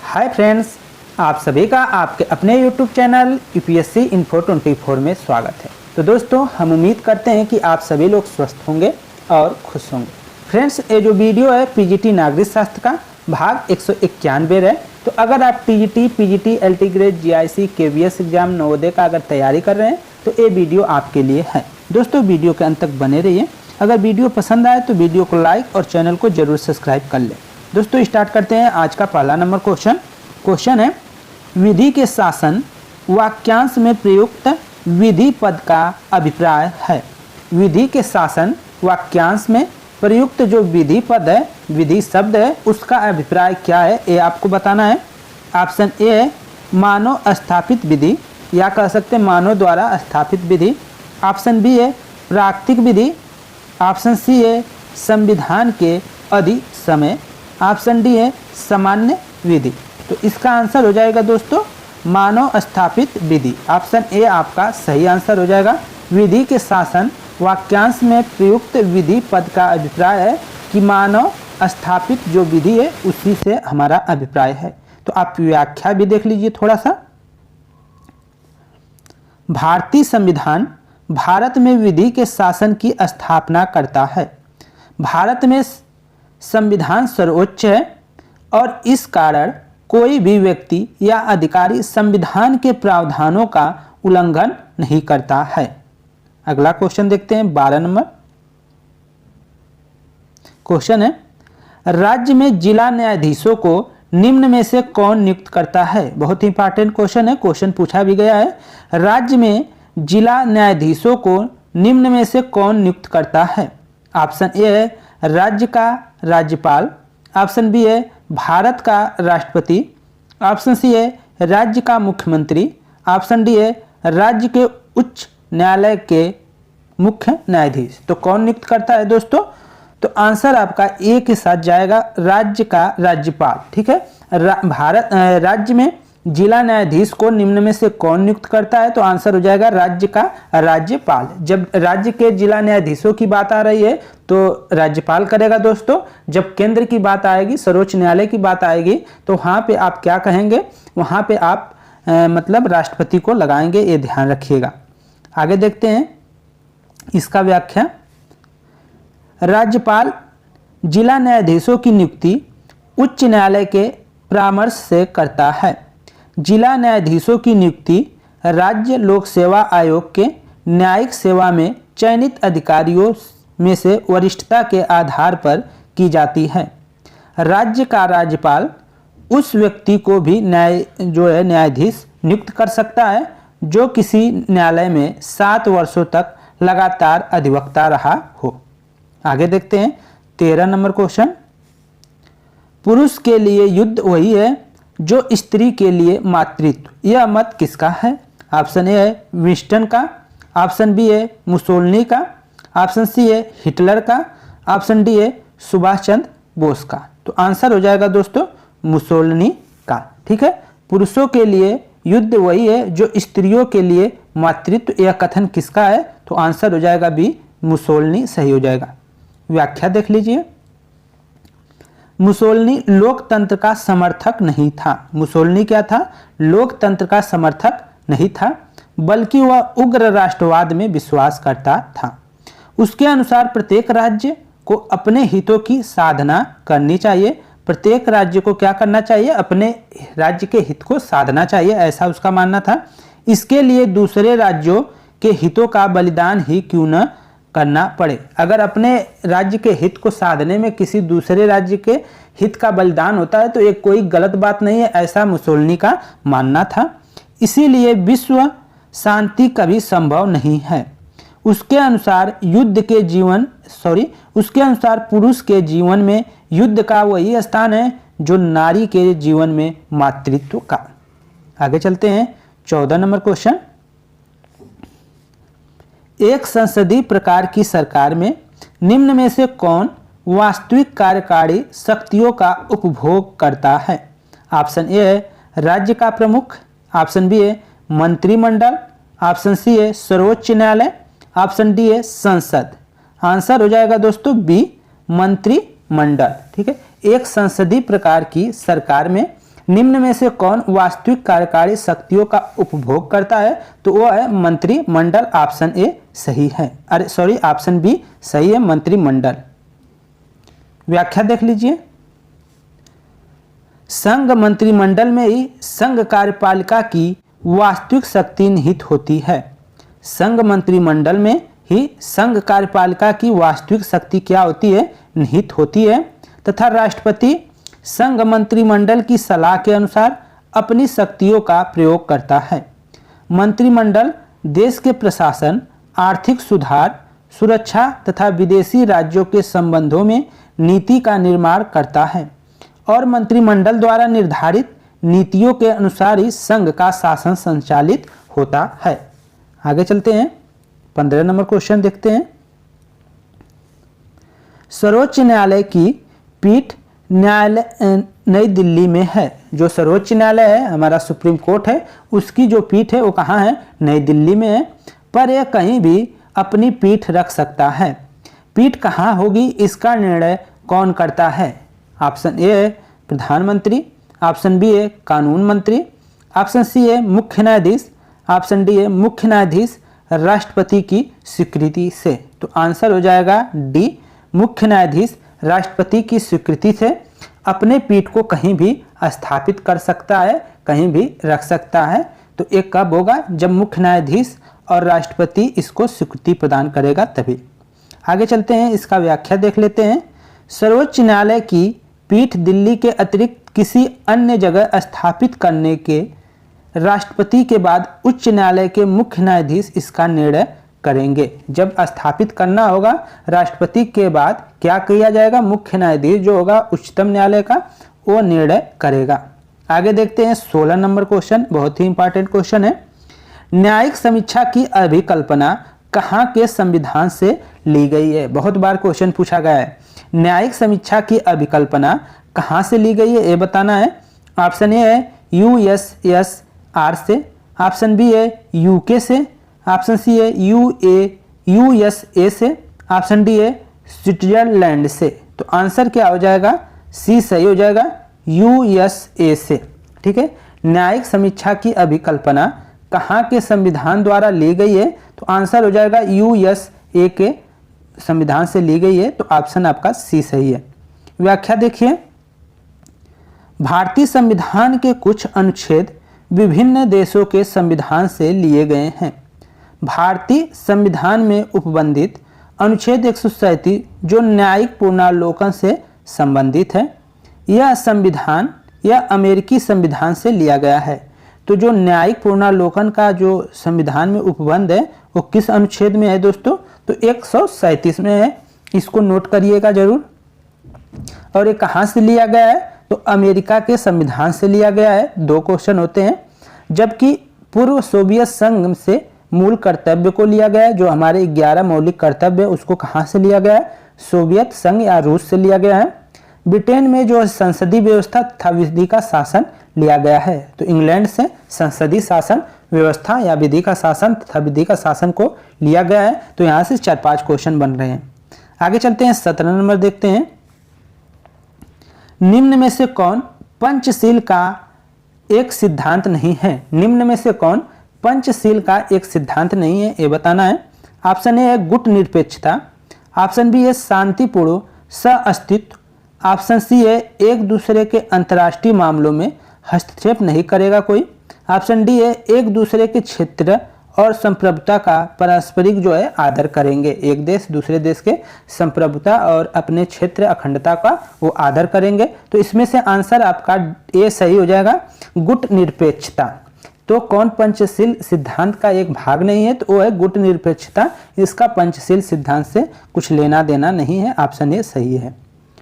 Hi friends, आप सभी का आपके अपने YouTube चैनल यूपीएससी इन्फो 24 में स्वागत है। तो दोस्तों, हम उम्मीद करते हैं कि आप सभी लोग स्वस्थ होंगे और खुश होंगे। फ्रेंड्स, ये जो वीडियो है पीजीटी नागरिक शास्त्र का भाग 191 है। तो अगर आप TGT, PGT, LT grade, GIC, KVS exam, Navodaya का अगर तैयारी कर रहे हैं तो ये वीडियो आपके लिए है। दोस्तों, वीडियो के अंत तक बने रहिए। अगर वीडियो पसंद आए तो वीडियो को लाइक और चैनल को जरूर सब्सक्राइब कर लें। दोस्तों, स्टार्ट करते हैं आज का पहला नंबर क्वेश्चन है विधि के शासन वाक्यांश में प्रयुक्त विधि पद का अभिप्राय है। विधि के शासन वाक्यांश में प्रयुक्त जो विधि पद है, विधि शब्द है, उसका अभिप्राय क्या है ये आपको बताना है। ऑप्शन ए है मानव स्थापित विधि, या कह सकते हैं मानव द्वारा स्थापित विधि। ऑप्शन बी है प्राकृतिक विधि। ऑप्शन सी है संविधान के अधिसमय। ऑप्शन डी है सामान्य विधि। तो इसका आंसर हो जाएगा दोस्तों मानव स्थापित विधि। ऑप्शन ए आपका सही आंसर हो जाएगा। विधि के शासन वाक्यांश में प्रयुक्त विधि पद का अभिप्राय है कि मानव स्थापित जो विधि है उसी से हमारा अभिप्राय है। तो आप व्याख्या भी देख लीजिए थोड़ा सा। भारतीय संविधान भारत में विधि के शासन की स्थापना करता है। भारत में संविधान सर्वोच्च है और इस कारण कोई भी व्यक्ति या अधिकारी संविधान के प्रावधानों का उल्लंघन नहीं करता है। अगला क्वेश्चन देखते हैं 12 नंबर क्वेश्चन है राज्य में जिला न्यायाधीशों को निम्न में से कौन नियुक्त करता है। बहुत ही इंपॉर्टेंट क्वेश्चन है, क्वेश्चन पूछा भी गया है। राज्य में जिला न्यायाधीशों को निम्न में से कौन नियुक्त करता है। ऑप्शन ए है राज्य का राज्यपाल। ऑप्शन बी है भारत का राष्ट्रपति। ऑप्शन सी है राज्य का मुख्यमंत्री। ऑप्शन डी है राज्य के उच्च न्यायालय के मुख्य न्यायाधीश। तो कौन नियुक्त करता है दोस्तों? तो आंसर आपका ए के साथ जाएगा राज्य का राज्यपाल। ठीक है, राज्य में जिला न्यायाधीश को निम्न में से कौन नियुक्त करता है? तो आंसर हो जाएगा राज्य का राज्यपाल। जब राज्य के जिला न्यायाधीशों की बात आ रही है तो राज्यपाल करेगा दोस्तों। जब केंद्र की बात आएगी, सर्वोच्च न्यायालय की बात आएगी, तो वहाँ पे आप क्या कहेंगे? वहाँ पे आप मतलब राष्ट्रपति को लगाएंगे, ये ध्यान रखिएगा। आगे देखते हैं इसका व्याख्या। राज्यपाल जिला न्यायाधीशों की नियुक्ति उच्च न्यायालय के परामर्श से करता है। जिला न्यायाधीशों की नियुक्ति राज्य लोक सेवा आयोग के न्यायिक सेवा में चयनित अधिकारियों में से वरिष्ठता के आधार पर की जाती है। राज्य का राज्यपाल उस व्यक्ति को भी न्यायाधीश नियुक्त कर सकता है जो किसी न्यायालय में 7 वर्षों तक लगातार अधिवक्ता रहा हो। आगे देखते हैं 13 नंबर क्वेश्चन। पुरुष के लिए युद्ध वही है जो स्त्री के लिए मातृत्व। यह मत किसका है? ऑप्शन ए है विंस्टन का। ऑप्शन बी है मुसोलिनी का। ऑप्शन सी है हिटलर का। ऑप्शन डी है सुभाष चंद्र बोस का। तो आंसर हो जाएगा दोस्तों मुसोलिनी का। ठीक है, पुरुषों के लिए युद्ध वही है जो स्त्रियों के लिए मातृत्व। यह कथन किसका है? तो आंसर हो जाएगा बी मुसोलिनी सही हो जाएगा। व्याख्या देख लीजिए। मुसोलिनी लोकतंत्र का समर्थक नहीं था। मुसोलिनी क्या था? लोकतंत्र का समर्थक नहीं था, बल्कि वह उग्र राष्ट्रवाद में विश्वास करता था। उसके अनुसार प्रत्येक राज्य को अपने हितों की साधना करनी चाहिए। प्रत्येक राज्य को क्या करना चाहिए? अपने राज्य के हित को साधना चाहिए, ऐसा उसका मानना था। इसके लिए दूसरे राज्यों के हितों का बलिदान ही क्यों न करना पड़े। अगर अपने राज्य के हित को साधने में किसी दूसरे राज्य के हित का बलिदान होता है तो ये कोई गलत बात नहीं है, ऐसा मुसोलिनी का मानना था। इसीलिए विश्व शांति कभी संभव नहीं है। उसके अनुसार पुरुष के जीवन में युद्ध का वही स्थान है जो नारी के जीवन में मातृत्व का। आगे चलते हैं 14 नंबर क्वेश्चन। एक संसदीय प्रकार की सरकार में निम्न में से कौन वास्तविक कार्यकारी शक्तियों का उपभोग करता है? ऑप्शन ए है राज्य का प्रमुख। ऑप्शन बी है मंत्रिमंडल। ऑप्शन सी है सर्वोच्च न्यायालय। ऑप्शन डी है संसद। आंसर हो जाएगा दोस्तों बी मंत्रिमंडल। ठीक है, एक संसदीय प्रकार की सरकार में निम्न में से कौन वास्तविक कार्यकारी शक्तियों का उपभोग करता है? तो वो है मंत्रिमंडल। ऑप्शन ए सही है, अरे सॉरी ऑप्शन बी सही है, मंत्रिमंडल। व्याख्या देख लीजिए। संघ मंत्रिमंडल में ही संघ कार्यपालिका की वास्तविक शक्ति निहित होती है। संघ मंत्रिमंडल में ही संघ कार्यपालिका की वास्तविक शक्ति क्या होती है? निहित होती है। तथा राष्ट्रपति संघ मंत्रिमंडल की सलाह के अनुसार अपनी शक्तियों का प्रयोग करता है। मंत्रिमंडल देश के प्रशासन, आर्थिक सुधार, सुरक्षा तथा विदेशी राज्यों के संबंधों में नीति का निर्माण करता है और मंत्रिमंडल द्वारा निर्धारित नीतियों के अनुसार ही संघ का शासन संचालित होता है। आगे चलते हैं, 15 नंबर क्वेश्चन देखते हैं। सर्वोच्च न्यायालय की पीठ न्यायालय नई दिल्ली में है। जो सर्वोच्च न्यायालय है, हमारा सुप्रीम कोर्ट है, उसकी जो पीठ है वो कहाँ है? नई दिल्ली में है। पर यह कहीं भी अपनी पीठ रख सकता है। पीठ कहाँ होगी इसका निर्णय कौन करता है? ऑप्शन ए है प्रधानमंत्री, ऑप्शन बी है कानून मंत्री, ऑप्शन सी है मुख्य न्यायाधीश, ऑप्शन डी है मुख्य न्यायाधीश राष्ट्रपति की स्वीकृति से। तो आंसर हो जाएगा डी, मुख्य न्यायाधीश राष्ट्रपति की स्वीकृति से अपने पीठ को कहीं भी स्थापित कर सकता है, कहीं भी रख सकता है। तो एक कब होगा? जब मुख्य न्यायाधीश और राष्ट्रपति इसको स्वीकृति प्रदान करेगा तभी। आगे चलते हैं, इसका व्याख्या देख लेते हैं। सर्वोच्च न्यायालय की पीठ दिल्ली के अतिरिक्त किसी अन्य जगह स्थापित करने के राष्ट्रपति के बाद उच्च न्यायालय के मुख्य न्यायाधीश इसका निर्णय करेंगे। जब स्थापित करना होगा राष्ट्रपति के बाद क्या किया जाएगा? मुख्य न्यायाधीश जो होगा उच्चतम न्यायालय का, वो निर्णय करेगा। आगे देखते हैं 16 नंबर क्वेश्चन, बहुत ही इंपॉर्टेंट क्वेश्चन है। न्यायिक समीक्षा की अभिकल्पना कहाँ के संविधान से ली गई है? बहुत बार क्वेश्चन पूछा गया है। न्यायिक समीक्षा की अभिकल्पना कहाँ से ली गई है ये बताना है। ऑप्शन ए है यूएसएसआर से, ऑप्शन बी है यूके से, ऑप्शन सी है यूएसए से, ऑप्शन डी है स्विट्जरलैंड से। तो आंसर क्या हो जाएगा? सी सही हो जाएगा, यूएसए से। ठीक है, न्यायिक समीक्षा की अभिकल्पना कहाँ के संविधान द्वारा ली गई है? तो आंसर हो जाएगा यूएसए के संविधान से ली गई है। तो ऑप्शन आपका सी सही है। व्याख्या देखिए। भारतीय संविधान के कुछ अनुच्छेद विभिन्न देशों के संविधान से लिए गए हैं। भारतीय संविधान में उपबंधित अनुच्छेद 137 जो न्यायिक पुनर्विलोकन से संबंधित है, यह संविधान या अमेरिकी संविधान से लिया गया है। तो जो न्यायिक पुनर्विलोकन का जो संविधान में उपबंध है वो किस अनुच्छेद में है दोस्तों? तो 137 में है, इसको नोट करिएगा जरूर। और ये कहाँ से लिया गया है? तो अमेरिका के संविधान से लिया गया है। 2 क्वेश्चन होते हैं। जबकि पूर्व सोवियत संघ से मूल कर्तव्य को लिया गया है, जो हमारे 11 मौलिक कर्तव्य है उसको कहाँ से लिया गया है? सोवियत संघ या रूस से लिया गया है। ब्रिटेन में जो संसदीय व्यवस्था तथा विधि का शासन लिया गया है, तो इंग्लैंड से संसदीय शासन व्यवस्था या विधि का शासन तथा विधि का शासन को लिया गया है। तो यहाँ से 4-5 क्वेश्चन बन रहे हैं। आगे चलते हैं, 17 नंबर देखते हैं। निम्न में से कौन पंचशील का एक सिद्धांत नहीं है? निम्न में से कौन पंचशील का एक सिद्धांत नहीं है ये बताना है। ऑप्शन ए है गुट निरपेक्षता, ऑप्शन बी है शांतिपूर्ण सह-अस्तित्व, ऑप्शन सी है एक दूसरे के अंतर्राष्ट्रीय मामलों में हस्तक्षेप नहीं करेगा कोई, ऑप्शन डी है एक दूसरे के क्षेत्र और संप्रभुता का पारस्परिक जो है आदर करेंगे। एक देश दूसरे देश के संप्रभुता और अपने क्षेत्र अखंडता का वो आदर करेंगे। तो इसमें से आंसर आपका ए सही हो जाएगा, गुट निरपेक्षता। तो कौन पंचशील सिद्धांत का एक भाग नहीं है? तो वो है गुट निरपेक्षता। इसका पंचशील सिद्धांत से कुछ लेना देना नहीं है। ऑप्शन ए सही है,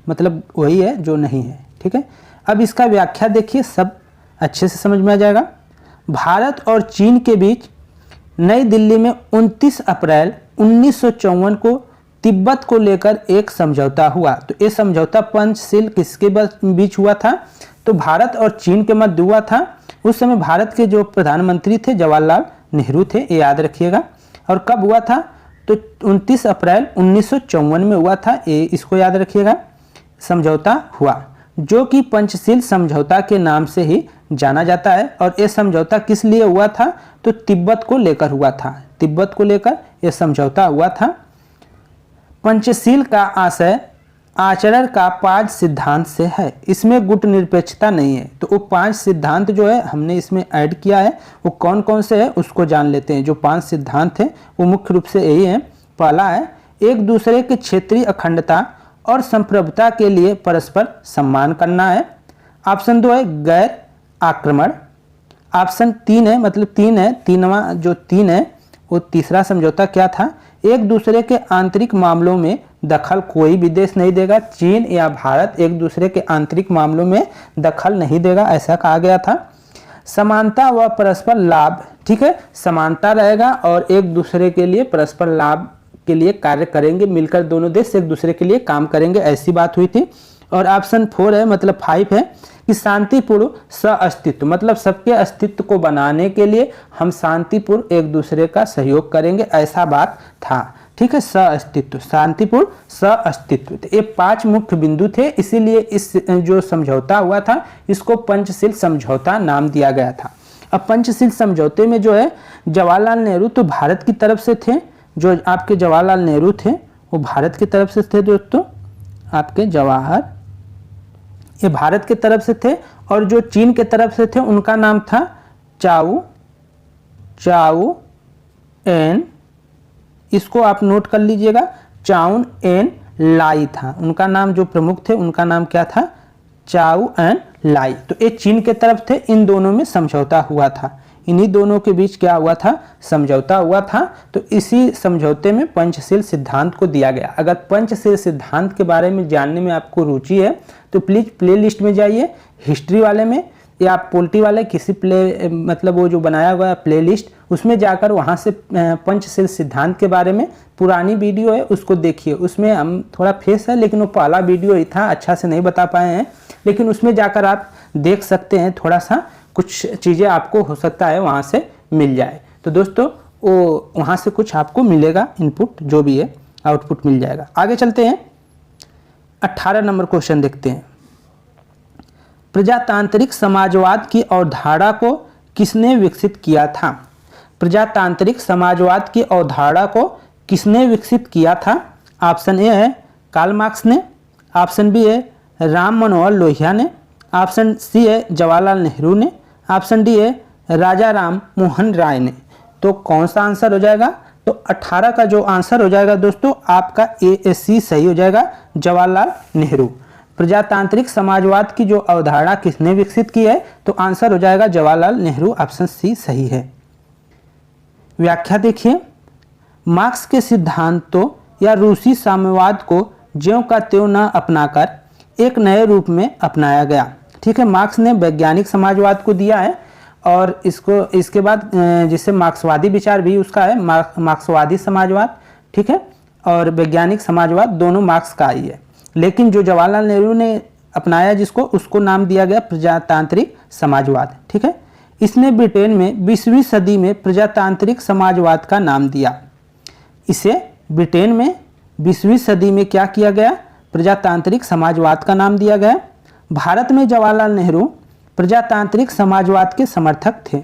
मतलब वही है जो नहीं है। ठीक है, अब इसका व्याख्या देखिए, सब अच्छे से समझ में आ जाएगा। भारत और चीन के बीच नई दिल्ली में 29 अप्रैल 1954 को तिब्बत को लेकर एक समझौता हुआ। तो ये समझौता पंचशील किसके बीच हुआ था? तो भारत और चीन के मध्य हुआ था। उस समय भारत के जो प्रधानमंत्री थे जवाहरलाल नेहरू थे, ये याद रखिएगा। और कब हुआ था? तो 29 अप्रैल 1954 में हुआ था, ये इसको याद रखिएगा। समझौता हुआ। जो कि पंचशील समझौता के नाम से ही जाना जाता है। और ये समझौता किस लिए हुआ था? तो तिब्बत को लेकर हुआ था। तिब्बत को लेकर यह समझौता हुआ था। पंचशील का आशय आचरण का 5 सिद्धांत से है। इसमें गुट निरपेक्षता नहीं है। तो वो 5 सिद्धांत जो है हमने इसमें ऐड किया है, वो कौन कौन से है उसको जान लेते हैं। जो 5 सिद्धांत हैं वो मुख्य रूप से यही है। पहला है एक दूसरे के क्षेत्रीय अखंडता और संप्रभुता के लिए परस्पर सम्मान करना है। ऑप्शन 2 है गैर आक्रमण। ऑप्शन 3 है, मतलब 3 है, तीनवा जो 3 है वो तीसरा समझौता क्या था? एक दूसरे के आंतरिक मामलों में दखल कोई भी देश नहीं देगा। चीन या भारत एक दूसरे के आंतरिक मामलों में दखल नहीं देगा, ऐसा कहा गया था। समानता व परस्पर लाभ, ठीक है, समानता रहेगा और एक दूसरे के लिए परस्पर लाभ के लिए कार्य करेंगे, मिलकर दोनों देश एक दूसरे के लिए काम करेंगे, ऐसी बात हुई थी। और ऑप्शन 4 है, मतलब 5 है कि शांतिपूर्ण सह-अस्तित्व, मतलब सबके अस्तित्व को बनाने के लिए हम शांतिपूर्ण एक दूसरे का सहयोग करेंगे, ऐसा बात था। ठीक है, सह-अस्तित्व, शांतिपूर्ण सह-अस्तित्व, तो ये 5 मुख्य बिंदु थे। इसीलिए इस जो समझौता हुआ था इसको पंचशील समझौता नाम दिया गया था। अब पंचशील समझौते में जो है जवाहरलाल नेहरू तो भारत की तरफ से थे, जो आपके जवाहरलाल नेहरू थे वो भारत की तरफ से थे दोस्तों, आपके जवाहर ये भारत की तरफ से थे। और जो चीन के तरफ से थे उनका नाम था चाउ एन, इसको आप नोट कर लीजिएगा, चाउन एन लाई था उनका नाम। जो प्रमुख थे उनका नाम क्या था? चाउ एन लाई। तो ये चीन के तरफ थे। इन दोनों में समझौता हुआ था, इन्हीं दोनों के बीच क्या हुआ था? समझौता हुआ था। तो इसी समझौते में पंचशील सिद्धांत को दिया गया। अगर पंचशील सिद्धांत के बारे में जानने में आपको रुचि है तो प्लीज प्ले लिस्ट में जाइए, हिस्ट्री वाले में या पॉलिटी वाले किसी मतलब वो जो बनाया हुआ है प्ले लिस्ट, उसमें जाकर वहाँ से पंचशील सिद्धांत के बारे में पुरानी वीडियो है उसको देखिए। उसमें हम थोड़ा फेस है लेकिन वो पहला वीडियो ही था, अच्छा से नहीं बता पाए हैं, लेकिन उसमें जाकर आप देख सकते हैं। थोड़ा सा कुछ चीज़ें आपको हो सकता है वहाँ से मिल जाए। तो दोस्तों वो वहाँ से कुछ आपको मिलेगा, इनपुट जो भी है आउटपुट मिल जाएगा। आगे चलते हैं, 18 नंबर क्वेश्चन देखते हैं। प्रजातांत्रिक समाजवाद की अवधारणा को किसने विकसित किया था? प्रजातांत्रिक समाजवाद की अवधारणा को किसने विकसित किया था? ऑप्शन ए है कार्ल मार्क्स ने, ऑप्शन बी है राम मनोहर लोहिया ने, ऑप्शन सी है जवाहरलाल नेहरू ने, ऑप्शन डी है राजा राम मोहन राय ने। तो कौन सा आंसर हो जाएगा? तो 18 का जो आंसर हो जाएगा दोस्तों आपका A.C सही हो जाएगा, जवाहरलाल नेहरू। प्रजातांत्रिक समाजवाद की जो अवधारणा किसने विकसित की है? तो आंसर हो जाएगा जवाहरलाल नेहरू, ऑप्शन सी सही है। व्याख्या देखिए, मार्क्स के सिद्धांतों या रूसी साम्यवाद को ज्यों का त्यों न अपनाकर एक नए रूप में अपनाया गया। ठीक है, मार्क्स ने वैज्ञानिक समाजवाद को दिया है और इसके बाद जिससे मार्क्सवादी विचार भी उसका है, मार्क्सवादी समाजवाद, ठीक है, और वैज्ञानिक समाजवाद दोनों मार्क्स का ही है। लेकिन जो जवाहरलाल नेहरू ने अपनाया जिसको, उसको नाम दिया गया प्रजातांत्रिक समाजवाद। ठीक है, इसने ब्रिटेन में 20वीं सदी में प्रजातांत्रिक समाजवाद का नाम दिया। इसे ब्रिटेन में 20वीं सदी में क्या किया गया? प्रजातांत्रिक समाजवाद का नाम दिया गया। भारत में जवाहरलाल नेहरू प्रजातांत्रिक समाजवाद के समर्थक थे।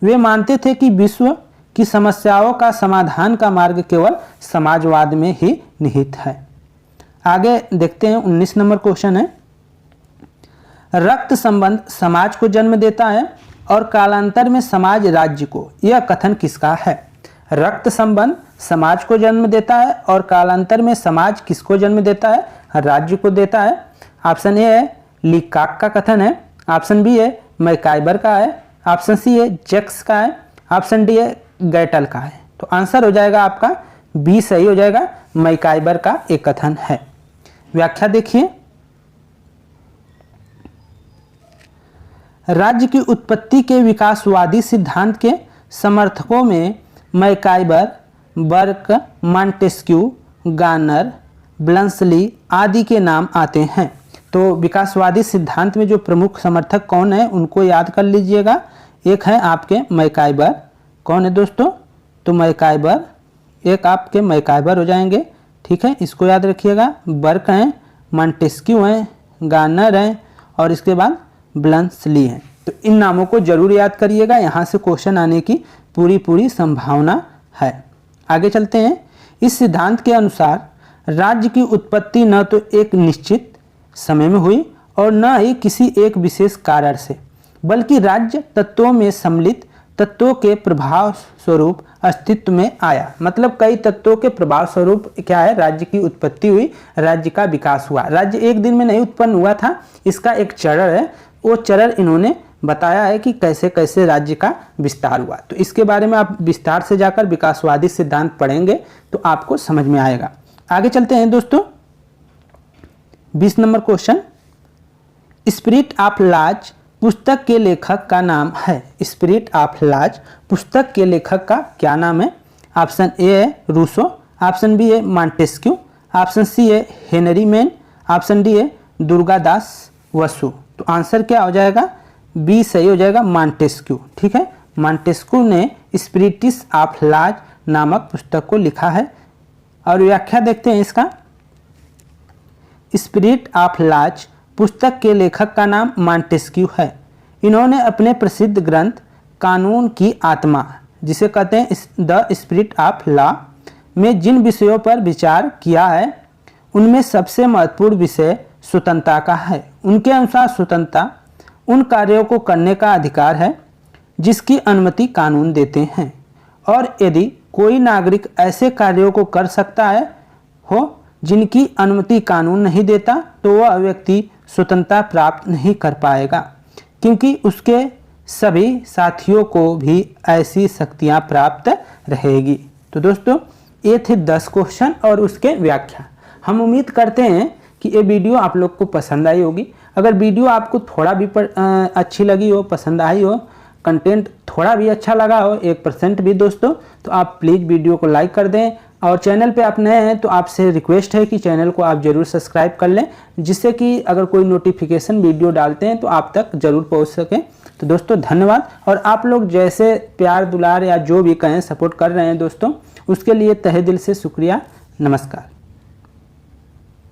वे मानते थे कि विश्व की समस्याओं का समाधान का मार्ग केवल समाजवाद में ही निहित है। आगे देखते हैं, 19 नंबर क्वेश्चन है, रक्त संबंध समाज को जन्म देता है और कालांतर में समाज राज्य को, यह कथन किसका है? रक्त संबंध समाज को जन्म देता है और कालांतर में समाज किसको जन्म देता है? राज्य को देता है। ऑप्शन ए है लीकाक का कथन है, ऑप्शन बी है मैकाइबर का है, ऑप्शन सी है जैक्स का है, ऑप्शन डी है गैटल का है। तो आंसर हो जाएगा आपका बी सही हो जाएगा, मैकाइबर का एक कथन है। व्याख्या देखिए, राज्य की उत्पत्ति के विकासवादी सिद्धांत के समर्थकों में मैकाइबर, बर्क, मॉन्टेस्क्यू, गार्नर, ब्लंसली आदि के नाम आते हैं। तो विकासवादी सिद्धांत में जो प्रमुख समर्थक कौन है उनको याद कर लीजिएगा। एक है आपके मैकाइबर, कौन है दोस्तों? तो मैकाइबर, एक आपके मैकाइबर हो जाएंगे, ठीक है, इसको याद रखिएगा। बर्क हैं, मॉन्टेस्क्यू हैं, गार्नर हैं और इसके बाद ब्लंसली हैं। तो इन नामों को जरूर याद करिएगा, यहाँ से क्वेश्चन आने की पूरी संभावना है। आगे चलते हैं। इस सिद्धांत के अनुसार राज्य की उत्पत्ति न तो एक निश्चित समय में हुई और न ही किसी एक विशेष कारण से, बल्कि राज्य तत्वों में सम्मिलित तत्वों के प्रभाव स्वरूप अस्तित्व में आया। मतलब कई तत्वों के प्रभाव स्वरूप क्या है, राज्य की उत्पत्ति हुई, राज्य का विकास हुआ। राज्य एक दिन में नहीं उत्पन्न हुआ था, इसका एक चरण है, वो चरण इन्होंने बताया है कि कैसे कैसे राज्य का विस्तार हुआ। तो इसके बारे में आप विस्तार से जाकर विकासवादी सिद्धांत पढ़ेंगे तो आपको समझ में आएगा। आगे चलते हैं दोस्तों। 20 number question, spirit of laws पुस्तक के लेखक का नाम है। स्पिरिट ऑफ लॉज पुस्तक के लेखक का क्या नाम है? ऑप्शन ए है रूसो, ऑप्शन बी है मॉन्टेस्क्यू, ऑप्शन सी है हेनरी मैन, ऑप्शन डी है दुर्गादास बसु। तो आंसर क्या हो जाएगा? बी सही हो जाएगा, मॉन्टेस्क्यू। ठीक है, मॉन्टेस्क्यू ने स्पिरिट्स ऑफ लॉज नामक पुस्तक को लिखा है। और व्याख्या देखते हैं इसका। स्पिरिट ऑफ लॉज पुस्तक के लेखक का नाम मॉन्टेस्क्यू है। इन्होंने अपने प्रसिद्ध ग्रंथ कानून की आत्मा, जिसे कहते हैं द स्पिरिट ऑफ लॉ, में जिन विषयों पर विचार किया है उनमें सबसे महत्वपूर्ण विषय स्वतंत्रता का है। उनके अनुसार स्वतंत्रता उन कार्यों को करने का अधिकार है जिसकी अनुमति कानून देते हैं, और यदि कोई नागरिक ऐसे कार्यों को कर सकता है हो जिनकी अनुमति कानून नहीं देता, तो वह व्यक्ति स्वतंत्रता प्राप्त नहीं कर पाएगा, क्योंकि उसके सभी साथियों को भी ऐसी शक्तियां प्राप्त रहेगी। तो दोस्तों ये थे 10 क्वेश्चन और उसके व्याख्या। हम उम्मीद करते हैं कि ये वीडियो आप लोग को पसंद आई होगी। अगर वीडियो आपको थोड़ा भी अच्छी लगी हो, पसंद आई हो, कंटेंट थोड़ा भी अच्छा लगा हो 1% भी दोस्तों, तो आप प्लीज़ वीडियो को लाइक कर दें। और चैनल पे आप नए हैं तो आपसे रिक्वेस्ट है कि चैनल को आप ज़रूर सब्सक्राइब कर लें, जिससे कि अगर कोई नोटिफिकेशन वीडियो डालते हैं तो आप तक ज़रूर पहुंच सके। तो दोस्तों धन्यवाद। और आप लोग जैसे प्यार दुलार या जो भी कहें सपोर्ट कर रहे हैं दोस्तों, उसके लिए तहे दिल से शुक्रिया। नमस्कार।